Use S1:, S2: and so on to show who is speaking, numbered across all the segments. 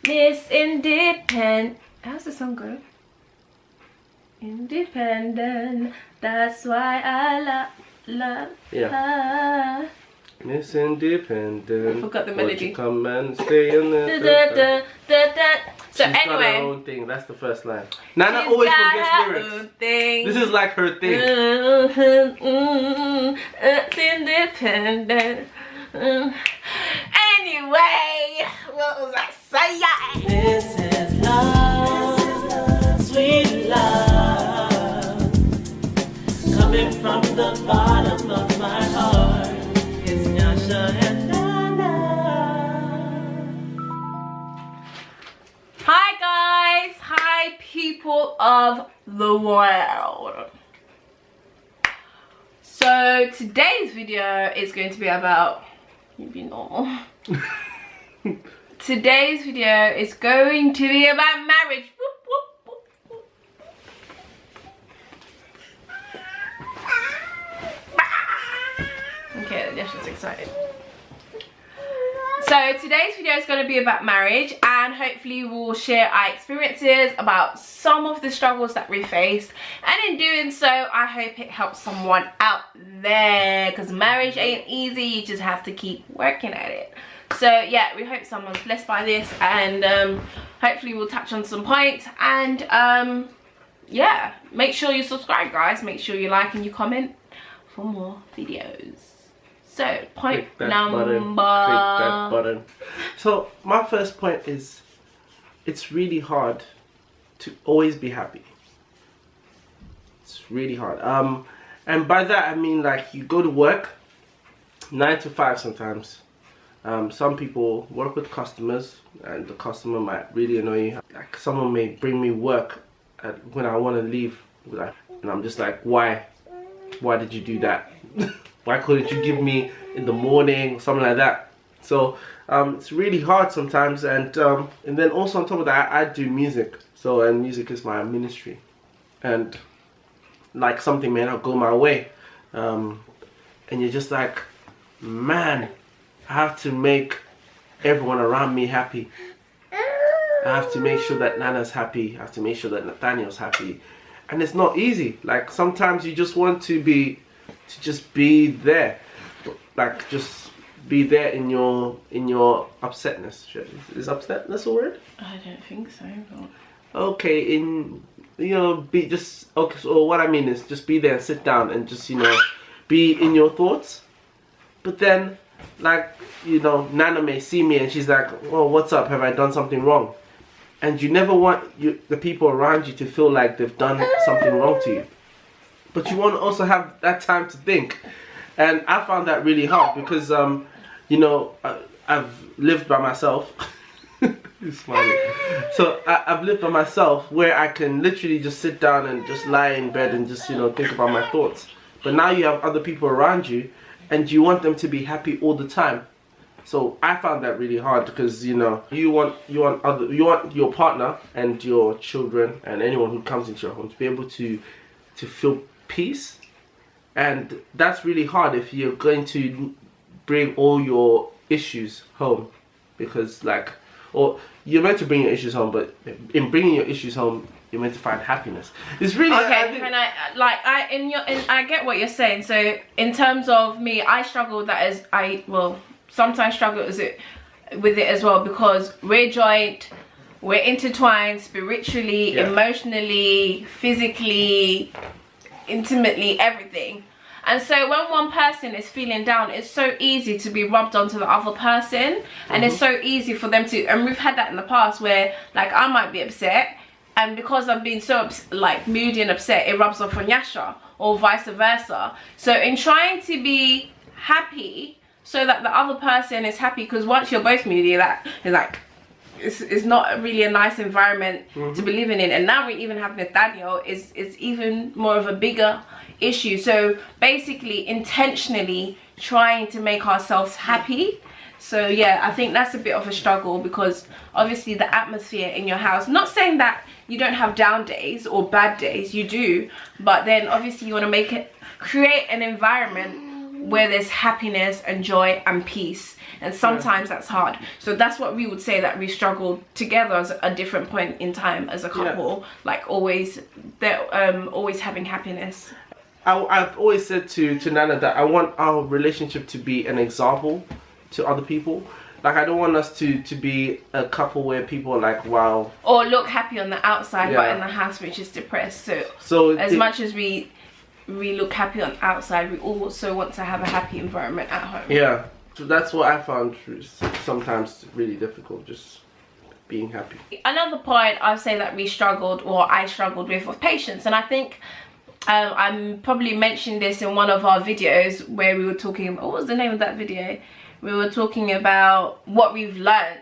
S1: Miss Independent. How's the song go? Independent. That's why I love her.
S2: Miss Independent.
S1: I forgot the melody.
S2: You come and stay in there.
S1: So
S2: she's
S1: anyway,
S2: got her own thing. That's the first line. Nana always forgets lyrics. This is like her thing.
S1: It's independent. Anyway, what was I saying?
S3: This is love, sweet love, coming from the bottom of my heart. It's Nyasha and Nana.
S1: Hi guys, hi people of the world. So today's video is going to be about, you be normal. Today's video is going to be about marriage. Whoop, whoop, whoop, whoop. Okay, Nyasha's just excited. So today's video is going to be about marriage, and hopefully we'll share our experiences about some of the struggles that we faced, and in doing so I hope it helps someone out there, because marriage ain't easy. You just have to keep working at it. So yeah, we hope someone's blessed by this, and hopefully we'll touch on some points, and yeah, make sure you subscribe guys, make sure you like and you comment for more videos. So point number
S2: click that button. So my first point is, it's really hard to always be happy. It's really hard. And by that I mean, like, you go to work 9 to 5 sometimes. Some people work with customers, and the customer might really annoy you. Like, someone may bring me work when I want to leave, and I'm just like, why did you do that? Why couldn't you give me in the morning, something like that? So it's really hard sometimes, and then also on top of that, I do music. So, and music is my ministry, and like, something may not go my way, and you're just like, man, I have to make everyone around me happy. I have to make sure that Nana's happy. I have to make sure that Nathaniel's happy, and it's not easy. Like, sometimes you just want to just be there, like, just be there in your upsetness. Is upsetness a word?
S1: I don't think so, but
S2: okay, be just okay. So what I mean is, just be there and sit down and just, be in your thoughts. But then, like, Nana may see me and she's like, oh, what's up? Have I done something wrong? And you never want the people around you to feel like they've done something wrong to you. But you want to also have that time to think. And I found that really hard because, I've lived by myself. It's funny. So I've lived by myself, where I can literally just sit down and just lie in bed and just, think about my thoughts. But now you have other people around you, and you want them to be happy all the time. So I found that really hard because, you want your partner and your children and anyone who comes into your home to be able to feel peace, and that's really hard if you're going to bring all your issues home, because or you're meant to bring your issues home, but in bringing your issues home, you're meant to find happiness. It's really
S1: okay. I get what you're saying. So in terms of me, I struggle with that, sometimes struggle with it as well, because we're joined, we're intertwined spiritually, emotionally, physically, intimately, everything. And so when one person is feeling down, it's so easy to be rubbed onto the other person, and it's so easy for them to, and we've had that in the past where, like, I might be upset, and because I'm being so moody and upset, it rubs off on Nyasha, or vice versa. So in trying to be happy so that the other person is happy, because once you're both moody, that is like, it's not really a nice environment to be living in. And now we even have Nathaniel, is even more of a bigger issue. So basically intentionally trying to make ourselves happy. So yeah, I think that's a bit of a struggle, because obviously the atmosphere in your house, not saying that you don't have down days or bad days, you do, but then obviously you want to create an environment where there's happiness and joy and peace, and sometimes that's hard. So that's what we would say, that we struggled together as a different point in time as a couple, like always, they're always having happiness.
S2: I've always said to Nana that I want our relationship to be an example to other people. Like, I don't want us to be a couple where people are like, wow. Or
S1: look happy on the outside, but in the house which is depressed.
S2: So
S1: as much as we look happy on the outside, we also want to have a happy environment at home.
S2: Yeah, so that's what I found sometimes really difficult, just being happy.
S1: Another point I'd say that we struggled, or I struggled with, was patience. And I think I'm probably mentioned this in one of our videos where we were talking, what was the name of that video? We were talking about what we've learned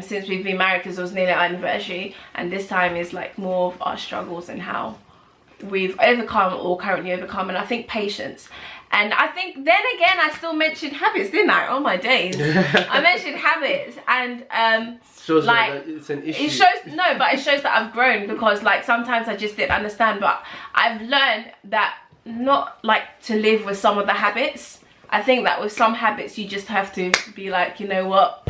S1: since we've been married, because it was nearly our anniversary, and this time is like more of our struggles and how we've overcome or currently overcome. And I think patience. And I think then again I still mentioned habits, didn't I? Oh my days. I mentioned habits, and
S2: shows like it's an issue.
S1: It shows, no, but it shows that I've grown, because like sometimes I just didn't understand, but I've learned that not like to live with some of the habits. I think that with some habits you just have to be like, you know what,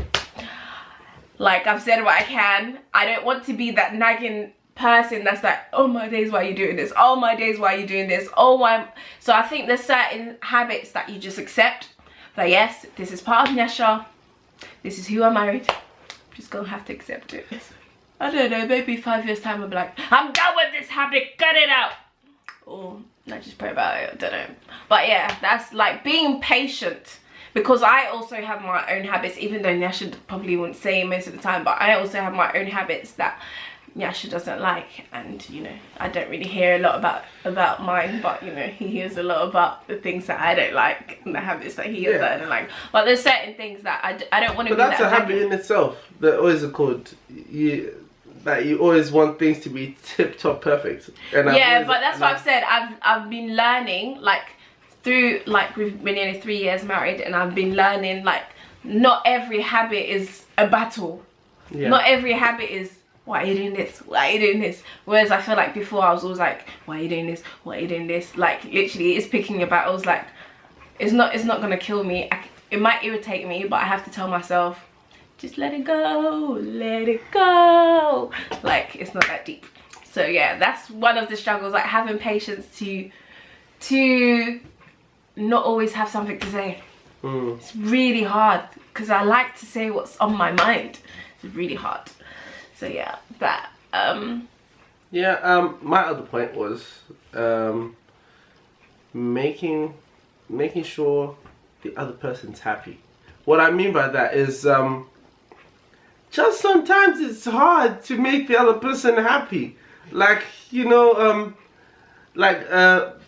S1: like I've said what I can. I don't want to be that nagging person that's like, oh my days, why are you doing this? Oh my days, why are you doing this? Oh my. So I think there's certain habits that you just accept, that yes, this is part of Nyasha, this is who I married, I'm just gonna have to accept it. I don't know, maybe 5 years time I'll be like, I'm done with this habit, cut it out. Or I just pray about it, I don't know. But yeah, that's like being patient, because I also have my own habits, even though Nyasha probably wouldn't say most of the time, but I also have my own habits that Nyasha doesn't like. And you know, I don't really hear a lot about mine, but you know, he hears a lot about the things that I don't like and the habits that he has that I don't like. But there's certain things that I don't want to be that.
S2: But that's a habit in itself. That always are called that you always want things to be tip-top perfect. And
S1: yeah, but that's what I've said. I've been learning, like, through, like, we've been nearly 3 years married, and I've been learning, like, not every habit is a battle. Yeah. Not every habit is, why are you doing this? Why are you doing this? Whereas I feel like before I was always like, why are you doing this? Why are you doing this? Like, literally, it's picking your battles. Like, it's not gonna kill me. It might irritate me, but I have to tell myself, just let it go, let it go. Like, it's not that deep. So yeah, that's one of the struggles, like having patience to not always have something to say. It's really hard, because I like to say what's on my mind. It's really hard. So yeah, that
S2: my other point was making sure the other person's happy. What I mean by that is just sometimes it's hard to make the other person happy. Like, you know,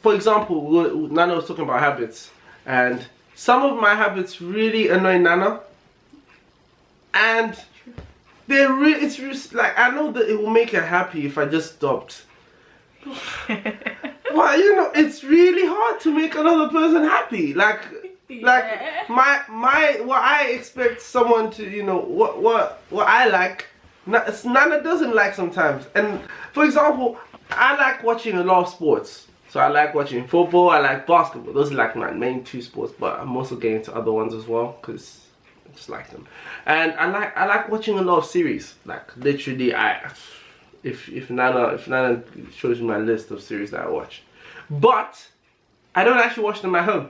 S2: for example, Nana was talking about habits, and some of my habits really annoy Nana, and it's just like, I know that it will make her happy if I just stopped. Well, you know, it's really hard to make another person happy. Like what I expect someone to, you know, what I like, Nana doesn't like sometimes. And for example, I like watching a lot of sports. So I like watching football, I like basketball. Those are like my main two sports, but I'm also getting into other ones as well, because I just like them. And I like watching a lot of series. Like, literally, if Nana shows me my list of series that I watch, but I don't actually watch them at home,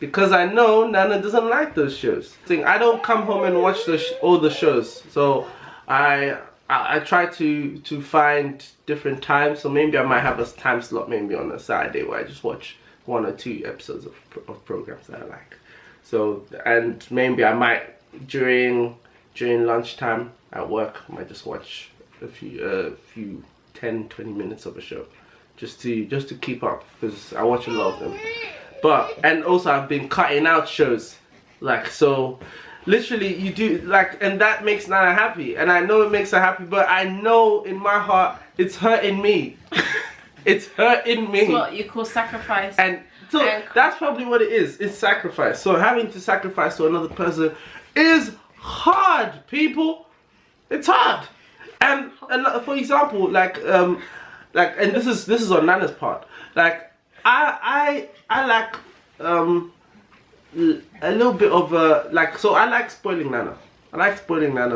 S2: because I know Nana doesn't like those shows. I don't come home and watch all the shows. So I try to find different times. So maybe I might have a time slot, maybe on a Saturday, where I just watch 1 or 2 episodes of programs that I like. So, and maybe I might during lunchtime at work, I might just watch a few 10-20 minutes of a show, just to keep up, because I watch a lot of them. And also I've been cutting out shows, like, so literally you do, like, and that makes Nana happy, and I know it makes her happy, but I know in my heart it's hurting me. It's hurting me.
S1: It's what you call sacrifice.
S2: And so that's probably what it is. It's sacrifice. So having to sacrifice to another person is hard, people. It's hard. And for example, like, and this is on Nana's part. Like, I like a little bit of like, so I like spoiling Nana.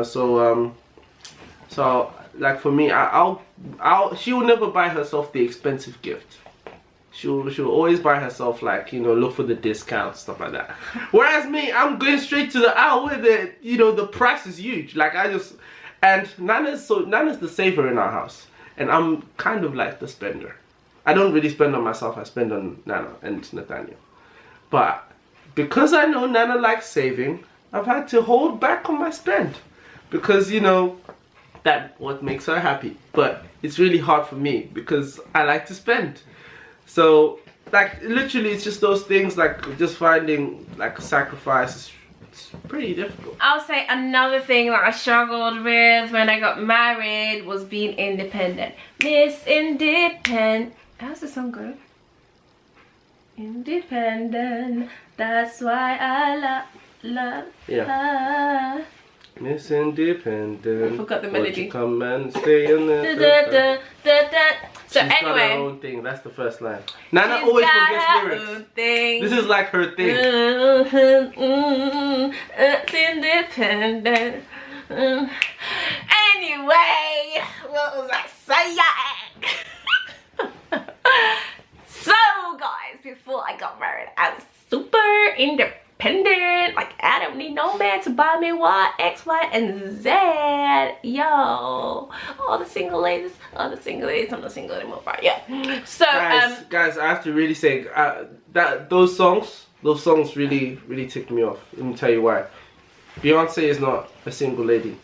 S2: So like for me, she will never buy herself the expensive gift. She'll always buy herself, like, you know, look for the discounts, stuff like that. Whereas me, I'm going straight to the aisle where the price is huge. Like and Nana's the saver in our house, and I'm kind of like the spender. I don't really spend on myself, I spend on Nana and Nathaniel. But because I know Nana likes saving, I've had to hold back on my spend. Because, you know, that's what makes her happy. But it's really hard for me because I like to spend. So, like, literally it's just those things, like just finding like sacrifice. It's pretty difficult.
S1: I'll say another thing that I struggled with when I got married was being independent. Miss Independent. How's the song go? Independent. That's why I love her.
S2: Miss Independent.
S1: I forgot the melody.
S2: You come and stay in there.
S1: So
S2: She's got her
S1: anyway,
S2: own thing. That's the first line. Nana always forgets lyrics. This is like her thing.
S1: It's independent. Anyway, what was I saying? So guys, before I got married, I was super independent. Like, I don't need no man to buy me Y, X, Y, and Z. Yo, all the single ladies, I'm not single anymore, right? Yeah. So
S2: guys, I have to really say that those songs really tick me off. Let me tell you why. Beyonce is not a single lady.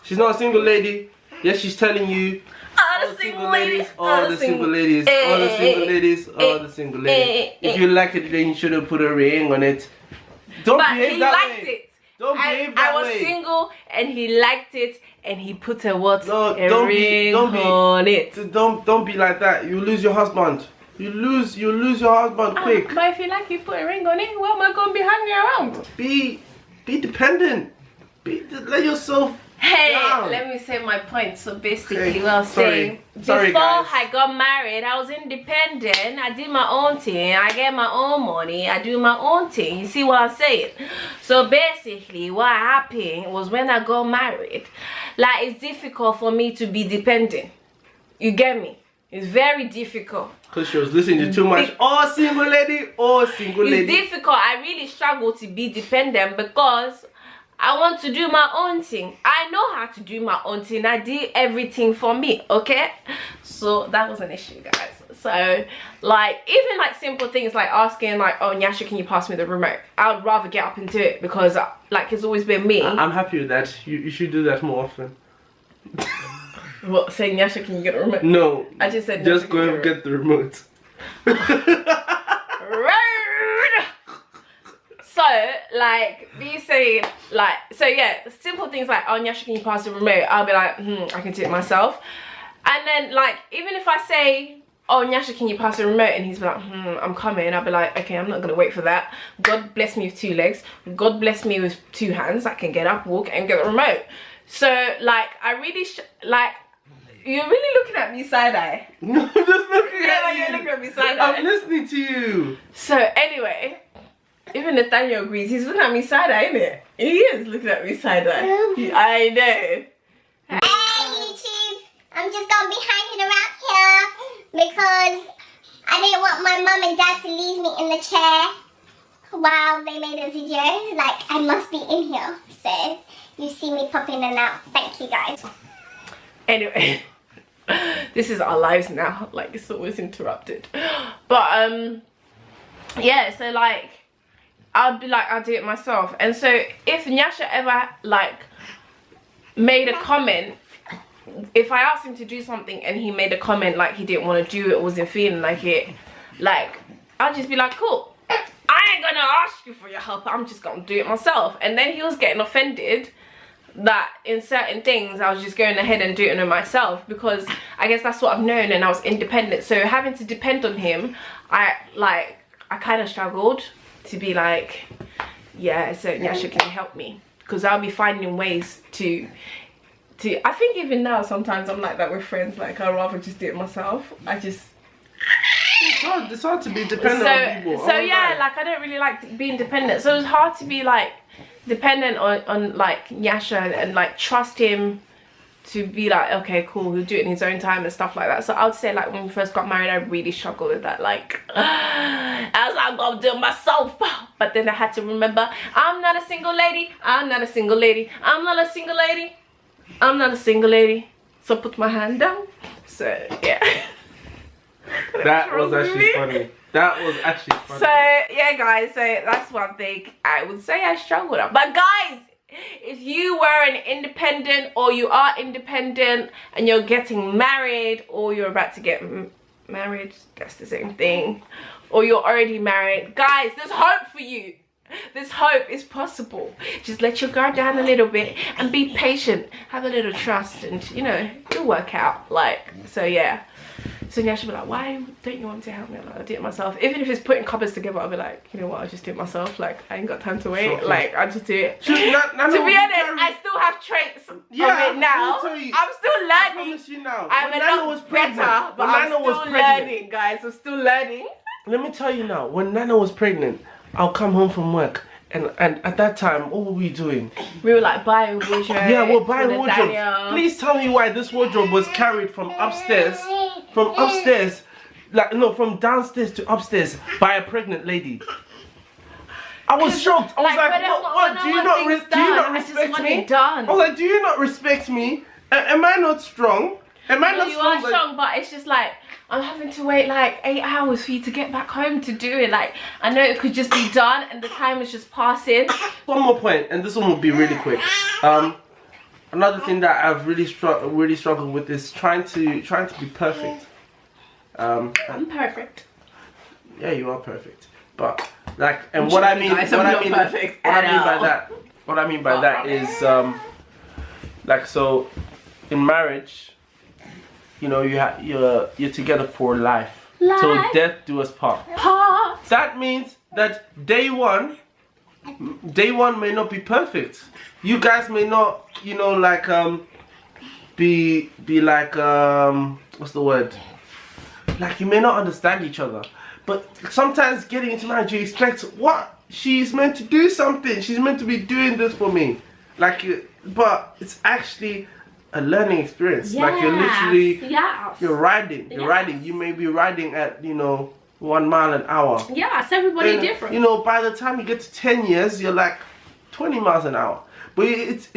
S2: She's not a single lady. Yes, she's telling you.
S1: All the single ladies,
S2: all the single ladies, all the single ladies, all the single ladies. If you like it, then you should have put a ring on it. Don't behave that way. But he liked it. Don't behave that way. I was single, and he liked it, and he put a what? A ring on it. Don't be like that. You lose your husband. You lose your husband quick.
S1: But if you like, you put a ring on it. What am I gonna be hanging around?
S2: Be dependent. Let yourself.
S1: Hey,
S2: down.
S1: Let me say my point. So basically, what I was saying,
S2: Sorry,
S1: before
S2: guys.
S1: I got married, I was independent. I did my own thing. I get my own money. I do my own thing. You see what I'm saying? So basically, what happened was when I got married, like, it's difficult for me to be dependent. You get me? It's very difficult.
S2: Because she was listening to too much. Oh, single lady. Oh, single lady.
S1: It's difficult. I really struggle to be dependent because I want to do my own thing. I know how to do my own thing. I did everything for me, okay? So that was an issue, guys. So, like, even like simple things like asking, like, oh, Nyasha, can you pass me the remote? I would rather get up and do it because, like, it's always been me.
S2: I'm happy with that. You should do that more often.
S1: What, saying, Nyasha, can you get a remote?
S2: No.
S1: I just said,
S2: just go and get the remote.
S1: So, like, me saying, like, so yeah, simple things like, oh, Nyasha, can you pass the remote? I'll be like, I can do it myself. And then, like, even if I say, oh, Nyasha, can you pass the remote? And he's like, I'm coming. I'll be like, okay, I'm not going to wait for that. God bless me with 2 legs. God bless me with 2 hands. I can get up, walk, and get the remote. So, like, I really, like, you're really looking at me side-eye.
S2: No, I'm just looking at you.
S1: You're looking at me side-eye.
S2: I'm listening to you.
S1: So, anyway, even Nathaniel agrees. He's looking at me side-eye, innit? He is looking at me side-eye. I know.
S4: Hey YouTube, I'm just gonna be hanging around here because I didn't want my mum and dad to leave me in the chair while they made a video. Like, I must be in here, so you see me pop in and out. Thank you guys.
S1: Anyway, this is our lives now. Like, it's always interrupted. But yeah, so like, I'll be like, I'll do it myself. And so if Nyasha ever like made a comment, if I asked him to do something and he made a comment like he didn't want to do it, wasn't feeling like it, like, I'll just be like, cool, I ain't gonna ask you for your help, I'm just gonna do it myself. And then he was getting offended that in certain things I was just going ahead and doing it myself, because I guess that's what I've known and I was independent. So having to depend on him, I kind of struggled to be like, yeah, so Nyasha, can you help me? Because I'll be finding ways to I think even now sometimes I'm like that with friends, like I'd rather just do it myself. I just
S2: It's hard to be dependent on people.
S1: So yeah, like I don't really like being dependent. So it's hard to be like dependent on like Nyasha and like trust him to be like, okay, cool, he'll do it in his own time and stuff like that. So I would say like when we first got married, I really struggled with that. Like, I was like, I'm gonna do it myself. But then I had to remember, I'm not a single lady. I'm not a single lady. I'm not a single lady. I'm not a single lady. So put my hand down. So yeah.
S2: That was actually funny. That was actually funny.
S1: So yeah, guys. So that's one thing I would say I struggled with. But guys, if you were an independent or you are independent and you're getting married or you're about to get married, that's the same thing, or you're already married, guys, there's hope for you. This hope is possible. Just let your guard down a little bit and be patient. Have a little trust and, you know, it'll work out. Like, so yeah. So Nyasha will be like, why don't you want to help me? Like, I'll do it myself. Even if it's putting cupboards together, I'll be like, you know what, I'll just do it myself. Like, I ain't got time to wait.
S2: Sure.
S1: Like, I'll just do it.
S2: To be honest,
S1: I still have traits of it now. I'm still learning.
S2: I promise you now.
S1: I'm a lot better, but I'm still learning, guys. I'm still learning.
S2: Let me tell you now, when Nana was pregnant, I'll come home from work. And at that time, what were we doing?
S1: We were like buying wardrobe.
S2: Yeah, we're buying wardrobes. Please tell me why this wardrobe was carried from upstairs, from downstairs to upstairs by a pregnant lady. I was shocked. I was like, what? Do you not respect me? I was like, do you not respect me? Am I not strong? Am I not strong?
S1: You are strong, but it's just like, I'm having to wait like 8 hours for you to get back home to do it. Like, I know it could just be done and the time is just passing.
S2: One more point, and this one will be really quick. Another thing that I've really struggled with is trying to be perfect.
S1: I'm perfect.
S2: Yeah, you are perfect. But like, and what I mean by that is like, so in marriage, you know, you're together for life. Till death do us part. That means that day one may not be perfect. You guys may not, you know, like be like what's the word? Like, you may not understand each other. But sometimes getting into marriage, you expect, what? She's meant to do something. She's meant to be doing this for me. Like, but it's actually a learning experience.
S1: Yes.
S2: Like, you're literally,
S1: yes.
S2: you're riding. You may be riding at, you know, 1 mile an hour.
S1: Yeah, it's everybody different.
S2: You know, by the time you get to 10 years, you're like 20 miles an hour. But it's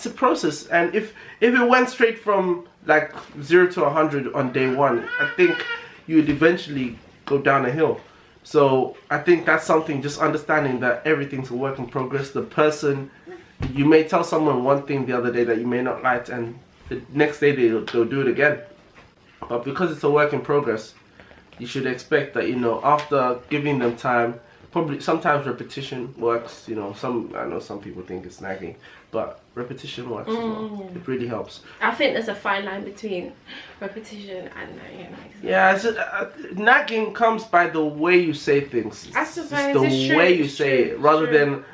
S2: a process. And if it went straight from like 0 to 100 on day one, I think you would eventually go down a hill. So I think that's something, just understanding that everything's a work in progress. The person, you may tell someone one thing the other day that you may not like, and the next day they'll do it again. But because it's a work in progress, you should expect that, you know, after giving them time, probably sometimes repetition works. You know, I know some people think it's nagging, but repetition works as well. It really helps.
S1: I think there's a fine line between repetition and nagging.
S2: Yeah, nagging comes by the way you say things.
S1: I suppose
S2: it's the way you say it, rather than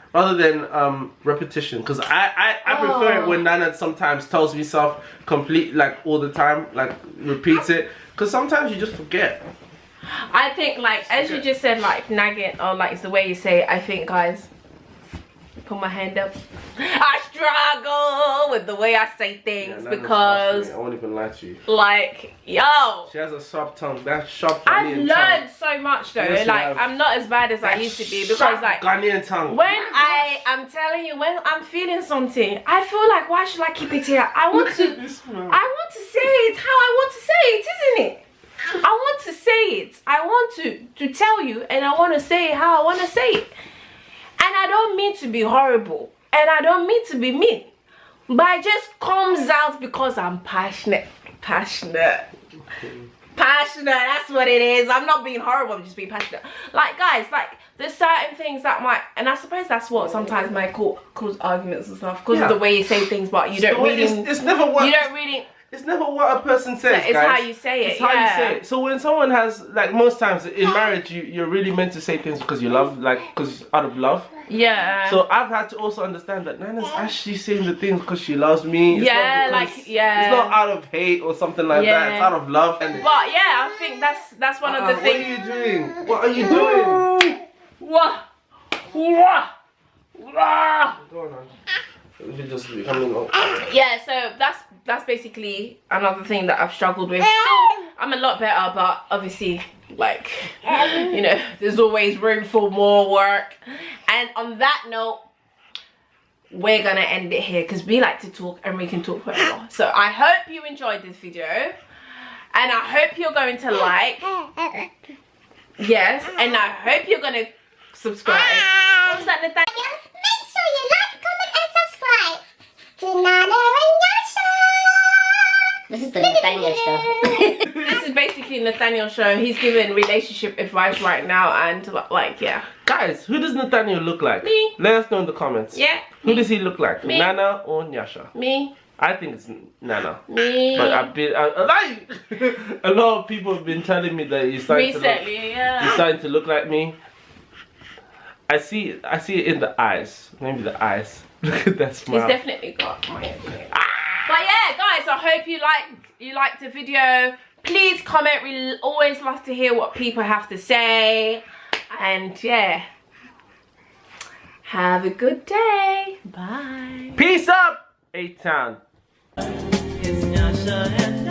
S2: repetition. Because I prefer it when Nana sometimes tells me stuff complete, like all the time, like repeats it. Because sometimes you just forget.
S1: I think, like, as you just said, like, nagging, or like, it's the way you say it. I think, guys, put my hand up, I struggle with the way I say things, because
S2: I won't even lie to you.
S1: Like, yo,
S2: she has a sharp tongue. That sharp
S1: I've
S2: Ghanaian
S1: learned
S2: tongue.
S1: so much though.
S2: Yes,
S1: like, I'm not as bad as I used to be, because like
S2: Ghanaian tongue.
S1: When I'm telling you, when I'm feeling something, I feel like, why should I keep it here? I want to say it how I want to say it, isn't it? I want to say it. I want to tell you, and I want to say it how I want to say it. And I don't mean to be horrible, and I don't mean to be mean, but it just comes out because I'm passionate. That's what it is. I'm not being horrible, I'm just being passionate. Like, guys, like, there's certain things that might, and I suppose that's what sometimes might cause arguments and stuff, because of the way you say things, but you don't really,
S2: it's never worked.
S1: You don't really,
S2: It's never what a person says,
S1: it's
S2: guys.
S1: how you say it.
S2: It's how you say it. So when someone has, like, most times in marriage, you're really meant to say things because you love, like, because out of love.
S1: Yeah.
S2: So I've had to also understand that Nana's actually saying the things because she loves me. It's
S1: Yeah,
S2: not because,
S1: like, yeah.
S2: It's not out of hate or something like that. It's out of love. And
S1: But yeah, I think that's one of the things.
S2: What are you doing? What are you doing?
S1: What?
S2: Go on. We're just becoming old.
S1: Yeah, so that's basically another thing that I've struggled with. I'm a lot better, but obviously, like, you know, there's always room for more work. And on that note, we're gonna end it here because we like to talk and we can talk forever. So I hope you enjoyed this video, and I hope you're going to like. Yes, and I hope you're gonna subscribe. What was that, Nathaniel?
S4: Make sure you like, comment, and subscribe to Nana Nyasha.
S5: This is the Nathaniel show.
S1: This is basically Nathaniel's show. He's giving relationship advice right now, and like, yeah.
S2: Guys, who does Nathaniel look like?
S1: Me.
S2: Let us know in the comments.
S1: Yeah.
S2: Who does he look like?
S1: Me.
S2: Nana or Nyasha?
S1: Me.
S2: I think it's Nana.
S1: Me.
S2: But a lot of people have been telling me that he's starting to look like me. I see it in the eyes. Maybe the eyes. Look at that smile.
S1: He's definitely got my But yeah, guys, I hope you liked the video. Please comment. We always love to hear what people have to say. And yeah, have a good day. Bye.
S2: Peace up, A-Town.
S3: It's Nyasha and